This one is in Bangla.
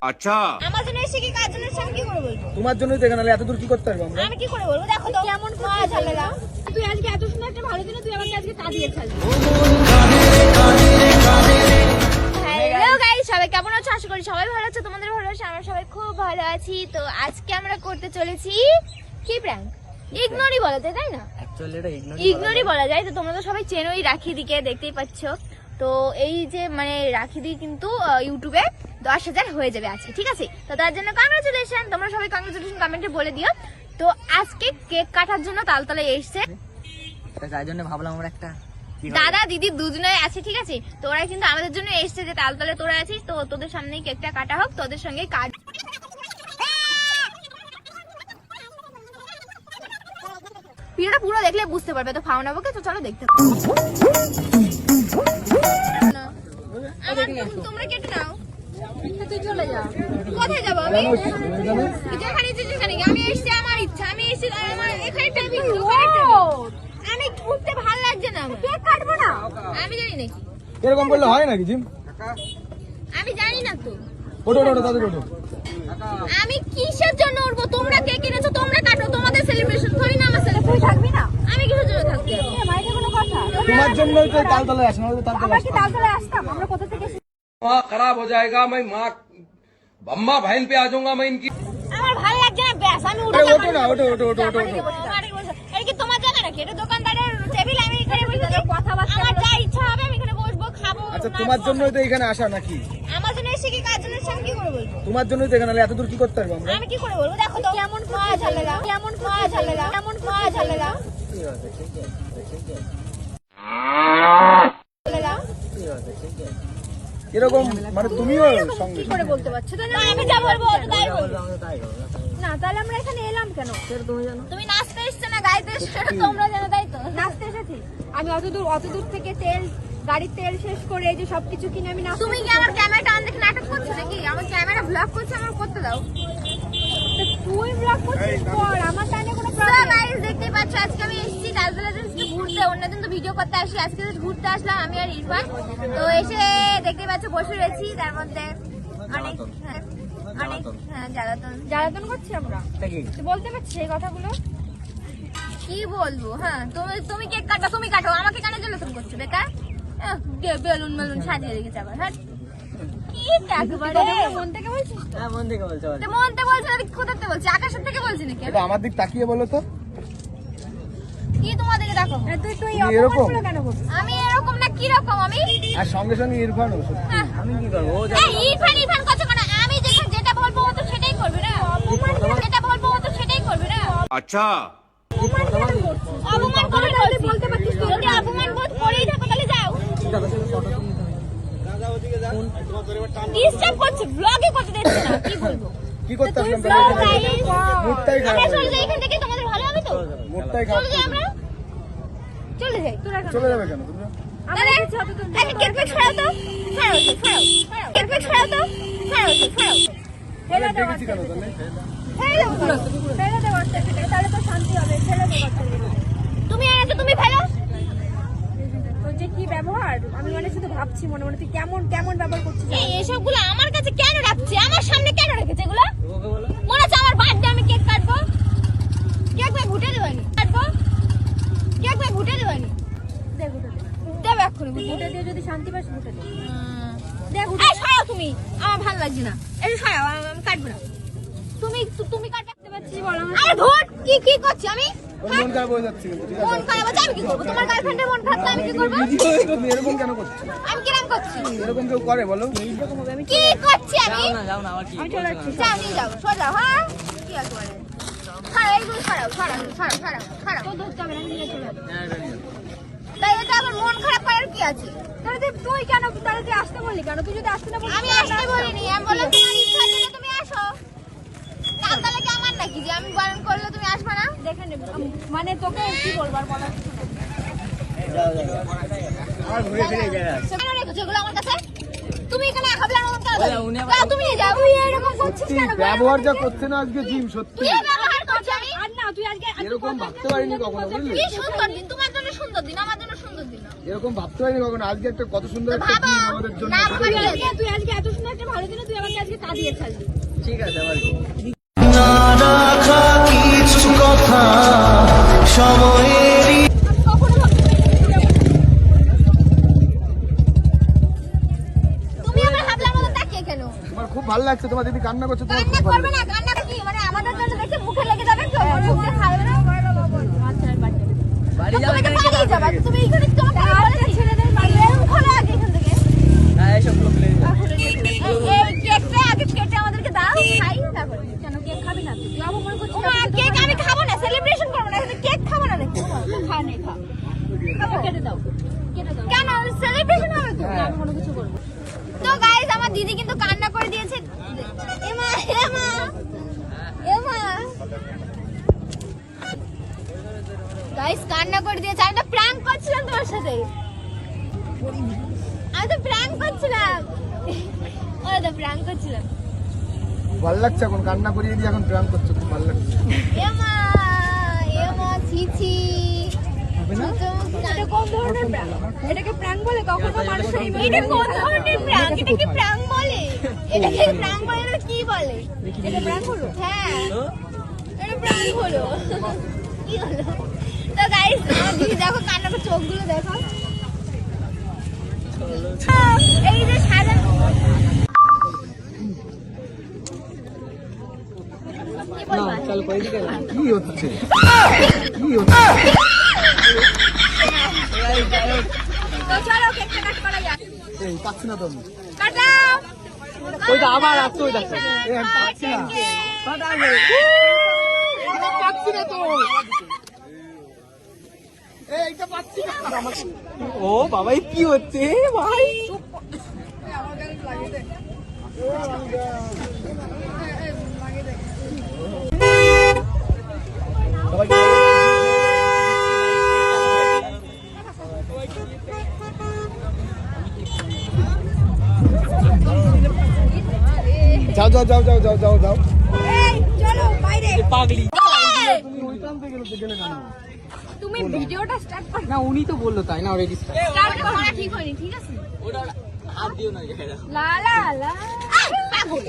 আচ্ছা আমার জন্য এসে কি কাজ জন্য এসে আমি কি করে বলবো? তোমার জন্যই তো এখানে এত দূর কি করতে পারবো আমরা? আমি কি করে বলবো? দেখো তো কেমন কাজ ঝামেলা। তুই আজকে এত সুন্দর একটা ভালো দিনে তুই আমাকে আজকে কাঁদিয়ে ফেলবি। হ্যালো গাইস, সবাই কেমন আছো? আশা করি সবাই ভালো আছো, তোমাদের ভালো আছে, আমরা সবাই খুব ভালো আছি। তো আজকে আমরা করতে চলেছি কি প্র্যাঙ্ক? ইগনোরই বলা যায়, তাই না? অ্যাকচুয়ালি এটা ইগনোরই বলা যায়। তো তোমরা তো সবাই চেনোই রাখি দিকে, দেখতেই পাচ্ছ। তো এই যে মানে রাখি দি কিন্তু ইউটিউবে 10,000 হয়ে যাবে আজকে, ঠিক আছে? তো তার জন্য কংগ্রেচুলেশন, তোমরা সবাই কংগ্রেচুলেশন কমেন্টে বলে দিও। তো আজকে কেক কাটার জন্য তালতলা এসছে, তার জন্য ভাবলাম আমরা একটা দাদা দিদি দুজনে আছে, ঠিক আছে? তো ওরা কিন্তু আমাদের জন্য এসছে যে তালতলা তোরা আছিস, তো তোদের সামনেই কেকটা কাটা হোক, তোদের সঙ্গে কাট। ভিডিওটা পুরো দেখলে বুঝতে পারবে। তো ফাউনাবোকে তো চলো দেখতে পাবো। তোমরা কেটে নাও, তুই চলে যা। কোথায় যাবো আমি? যেখানে আমি এসছি, আমার ইচ্ছা, আমি এসছি, আমার এখানে টেবিল, আমি উঠতে ভালো লাগছে না, আমার কেক কাটবো না। আমি জানি নাকি এরকম করলে হয় নাকি জিম? আমি জানি না তো। ওঠো ওঠো তাদের ওঠো। আমি কিসের জন্য উঠবো? তোমরা কেক কিনেছো, তোমরা কাটো, তোমাদের সেলিব্রেশন থরি না আমার সেলিব্রেশন। থাকবি না? আমি কিসের জন্য থাকতে যাবো? মাইকে কোনো কথা। তোমার জন্যই তো তালতলায় আসে, না তালতলায় আমরা কি তালতলায় আসতাম? আমরা কোথা থেকে এসেছি? माँ खराब हो जाएगा, मैं माँ अम्मा बहन पे आ जाऊंगा मैं इनकी। আমার ভালো লাগছে না, ব্যাস আমি উঠে ওঠো না, ওঠো ওঠো ওঠো ওঠো। এই কি তোমার জায়গা নাকি? এটা দোকানদারের টেবিল, আমি এখানে বসে কথাবার্তা, আমার যা ইচ্ছা হবে আমি এখানে বসবো, খাবো। আচ্ছা তোমার জন্যই তো এখানে আসা নাকি? আমার জন্য এসে কি কাজ জন্য এসে আমি কি করে বলবো? তোমার জন্যই তো এখানে এত দূর কি করতে পারবো আমরা? আমি কি করে বলবো? দেখো তো কেমন কাজ ঝামেলা, কেমন কাজ ঝামেলা, কেমন কাজ ঝামেলা। এরকম মানে তুমিও সঙ্গে কি করে বলতে পারছো? না আমি যা বলবো তাই বলবো না। তাহলে আমরা এখানে এলাম কেন? তুমি নাচতে এসছো না গাইতে এসছো? সেটা তোমরা জানো, তাই তো? নাচতে এসেছি আমি। অত দূর থেকে তেল, গাড়ির তেল শেষ করে এই যে সবকিছু কিনে আমি নাচতে। তুমি কি আমার ক্যামেরাটা অন দেখে নাটক করছো নাকি? আমার ক্যামেরা ব্লক করছে, আমার করতে দাও। তুই ব্লক করছিস কর, আমার টাইমে কোনো প্রবলেম নেই। গাইস দেখতেই পাচ্ছ আজকে আমি এসেছি তালতলা জাস্ট ঘুরতে। অন্যদিন তো ভিডিও করতে আসি, আজকে জাস্ট ঘুরতে আসলাম আমি আর ইরফান। তো এসে দেখতেই পাচ্ছ বসে রয়েছি, তার মধ্যে অনেক জ্বালাতন করছি আমরা। তুই বলতে পারছিস এই কথাগুলো? কি বলবো? হ্যাঁ তুমি কেক কাটো, তুমি কাটো, আমাকে কেন জ্বালাতন করছো বেকার? বেলুন মেলুন সাজিয়ে রেখেছে আবার। হ্যাঁ কি একবারে মন থেকে বলছিস? হ্যাঁ মন থেকে বলছো। মন থেকে বলছি, কোথাতে বলছি? আকাশের থেকে বলছি নাকি? এটা আমার দিক তাকিয়ে বলো তো। কি তোমার দিকে দেখো? তুই এরকম কেন করছিস? আমি এরকম না, কি রকম আমি? আর সঙ্গে সঙ্গে ইরফান আমি কি করবো? ইরফান করছো কেন? আমি যেটা বলবো ও তো সেটাই করবে না। যেটা বলবো ও তো সেটাই করবে না। আচ্ছা অপমান করে বলতে পারছিস? যদি অপমান বোধ করেই থাকো তাহলে যাও। ডিস্টার্ব করছে, ব্লগে করতে দিচ্ছে না, কি বলবো? কি করতে আসলাম? মুখটাই খারাপ। আমরা চলে যাই এখান থেকে, তোমাদের ভালো হবে তো? মুখটাই খারাপ। চলে যাই আমরা, চলে যাই। তোরা চলে যাবে কেন তুমি? আরে কেক পেক ছড়াও তো, ছড়াও কেক পেক ছড়াও তো, ছড়াও দেখেছি কেন তাহলে? তাহলে তো শান্তি হবে। তুমি এনেছো, তুমি ফেলো। তোর যে কি ব্যবহার, আমি মানে শুধু ভাবছি মনে মনে তুই কেমন কেমন ব্যবহার করছিস। এসবগুলো আমার কাছে কেন রাখছে? আমার সামনে কেন রেখেছে এগুলো? মনে হচ্ছে আমার বার্থডে, আমি কেক কাটবো। কেক ভাই ভুটে দেবানি কাটবো, কেক ভাই ভুটে দেবানি। দেবে এক্ষুনি ভুটে দিয়ে, যদি শান্তি পাস ভুটে দে। দেখ সরাও তুমি, আমার ভালো লাগছে না। এই সরাও, আমি কাটবো না। তুমি কাটতে পারছিস বলো? আরে ধুর, কি করছি আমি? মন খারাপ হয়ে যাচ্ছে কিন্তু, ঠিক আছে? মন খারাপ আছে, আমি কি করবো? তোমার গার্লফ্রেন্ডের মন খারাপ, আমি কি করবো? তুমি এরকম কেন করছো? আমি কিরম করছি? এরকম কেউ করে বলো? কি করছি আমি? যাও না, আমার কি? আমি চলে যাচ্ছি। যাও, নিয়ে যাও, সোজা। হ্যাঁ কি একবারে ছাড়াও, এইগুলো ছাড়াও। তো ধরতে হবে না, নিয়ে চলে যাবো। তাই এটা আবার মন খারাপ করার কি আছে? তাহলে তুই কেন, তাহলে তুই আসতে বললি কেন? তুই যদি আসতে না বলছিস। আমি আসতে বলিনি, আমি বললাম তোমার ইচ্ছা আছে তুমি আসো। তাহলে কি আমার নাকি যে আমি বারণ করলে তুমি আসবে না? দেখে নেব, মানে তোকে কি বলবো আর বলার কিছু নেই। আমার ঘুরে ফিরে জায়গা আছে। কেন রেখেছো এগুলো আমার কাছে? তুমি এখানে হাবলার মতন কেন দাও? তুমি নিয়ে যাও। তুই এরকম করছিস কেন? ব্যবহার যা করছে না আজকে জিম, সত্যি তুই ব্যবহার করছিস আমি? আর না, তুই আজকে এরকম ভাবতে পারিনি কখনো, বুঝলি? কি সুন্দর দিন, তোমার জন্য সুন্দর দিন, আমার জন্য সুন্দর দিন না। এরকম ভাবতে পারিনি কখনো, আজকে একটা কত সুন্দর একটা ভাবা দিন আমাদের জন্য। না ভাবা তুই আজকে এত সুন্দর একটা ভালো দিনে তুই আমাকে আজকে কাঁদিয়ে ছাড়লি। ঠিক আছে আবার কি? কিছু কথা সময়েরই আমি কখনো ভাবিনি তুমি আমার হাবলার মতো তাকিয়ে কেন? তোমার খুব ভালো লাগছে, তোমার দিদি কান্না করছে, তোমার কান্না খুব ভালো করবে লাগছে। না, কান্না কি মানে আমাদের জন্য দেখে মুখে লেগে যাবে তো? মুখ দিয়ে খাবে না? আচ্ছা বাড়ি যাও, এখানে পালিয়ে যাবা তুমি, এইখানে তোমাকে বলেছি ছেলেদের বাড়ি এরকম খোলা আগে এখান থেকে। হ্যাঁ এসব লোক লেগে যায়। এই কেকটা আগে কেটে আমাদেরকে দাও, খাই তারপরে। কেন কেক খাবি না তুই? বাবু মনে করছিস না কেক আমি খাবো না, সেলিব্রেশন করব না, এখানে কেক খাবো না নাকি? খা নে খা, কেটে দাও কেটে দাও। কেন সেলিব্রেশন হবে তো? আমি কোনো কিছু করব। তো গাইস আমার দিদি কিন্তু কান্না করে দিয়েছে। এমা এমা এমা গাইস কান্না করে দিয়েছে। আমি তো প্র্যাঙ্ক করছিলাম তোমার সাথে, আমি তো প্র্যাঙ্ক করছিলাম, ওই তো প্র্যাঙ্ক করছিলাম। ভালো লাগছে এখন, কান্না করিয়ে দিয়ে এখন প্রাণ করছো, খুব ভালো লাগছে। এমা এমা ছিছি এটা কোন ধরনের প্র্যাঙ্ক? এটাকে প্র্যাঙ্ক বলে? কখনো মানুষের এটা কোন ধরনের প্র্যাঙ্ক? এটা কি প্র্যাঙ্ক বলে? এটাকে প্র্যাঙ্ক বলে না কি বলে? এটা প্র্যাঙ্ক হলো? হ্যাঁ এটা প্র্যাঙ্ক হলো। কি হলো? তো গাইস আমার দিদি দেখো কান্না করে, চোখগুলো দেখো, এই যে সাদা কি বলবা? কি হচ্ছে কি হচ্ছে? তো চলো কেকটা কাট করা যাক। এই পাচ্ছি না তো আমি। কাটাও। ওইটা আবার আসছে, ওইটা আসছে। এই আমি পাচ্ছি না। এটা পাচ্ছি না তো। এইটা পাচ্ছি না। ও বাবাই কি হচ্ছে ভাই? যাও যাও যাও যাও যাও যাও যাও। এই চলো বাইরে। পাগলি। তুমি ওই প্রান্তে গেলে কেন? তুমি ভিডিওটা স্টার্ট করো। না উনি তো বললো তাই না অলরেডি স্টার্ট করা ঠিক হয়নি, ঠিক আছে? হাত দিও না লা লা লা পাগল।